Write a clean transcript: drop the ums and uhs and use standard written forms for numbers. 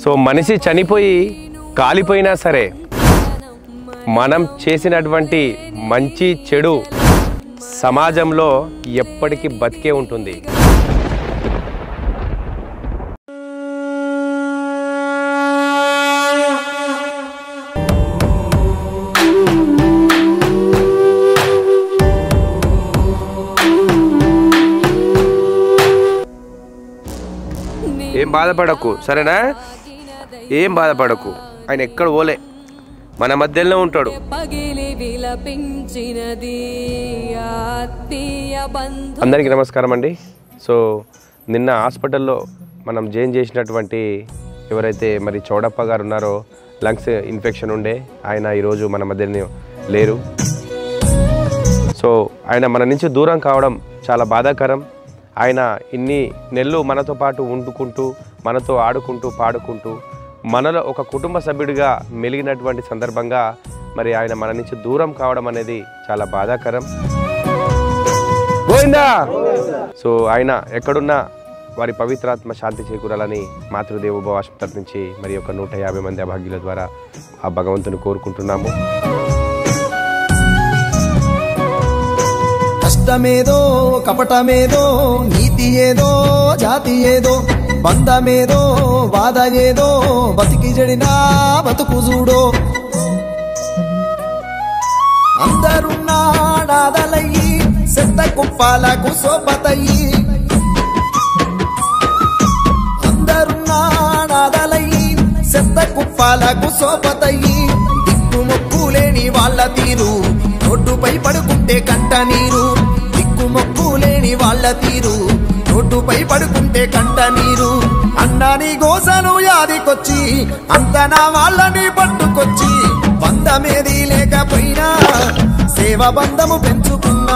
So మనిషి చనిపోయి కాలిపోయినా సరే మనం చేసినటువంటి మంచి చెడు సమాజంలో ఎప్పటికీ బతికే ఉంటుంది. ఏం బాధపడకు, సరేనా? ఏం బాధపడకు, ఆయన ఎక్కడ పోలే, మన మధ్యలో ఉంటాడు. అందరికీ నమస్కారం అండి. సో నిన్న హాస్పిటల్లో మనం జాయిన్ చేసినటువంటి ఎవరైతే మరి చౌడప్ప గారు ఉన్నారో, లంగ్స్ ఇన్ఫెక్షన్ ఉండే ఆయన ఈరోజు మన మధ్యలో లేరు. సో ఆయన మన నుంచి దూరం కావడం చాలా బాధాకరం. ఆయన ఇన్ని నెలలు మనతో పాటు వండుకుంటూ, మనతో ఆడుకుంటూ పాడుకుంటూ, మనలో ఒక కుటుంబ సభ్యుడిగా మెలిగినటువంటి సందర్భంగా మరి ఆయన మన నుంచి దూరం కావడం అనేది చాలా బాధాకరం. గోవిందా. సో ఆయన ఎక్కడున్నా వారి పవిత్రాత్మ శాంతి చేకూరాలని మాతృదేవోభవ ఆసుపత్రి నుంచి మరి ఒక 150 మంది అభాగ్యుల ద్వారా ఆ భగవంతుని కోరుకుంటున్నాము. కష్టమేదో కపటమేదో, నీతి ఏదో జాతి ఏదో, బంధమేదో బాధ ఏదో, బతికి జడినా బతుకు చూడో. అందరున్నాడాదలయ్యి సెత్త కుప్పాలకు సోపతయ్యి, అందరున్నాడాదలయ్యి సెత్త కుప్పాలకు సోపతయ్యి. దిక్కుమొక్కులేని వాళ్ళ తీరు, రోడ్డుపై పడుకుంటే కంట నీరు. దిక్కుమొక్కులేని వాళ్ళ తీరు, రోడ్డుపై పడుకుంటే కంట నీరు. అన్నాని గోసను యాదికొచ్చి అంతనా వాళ్ళని పట్టుకొచ్చి, బంధమేది లేకపోయినా సేవ బంధము పెంచుకున్నా.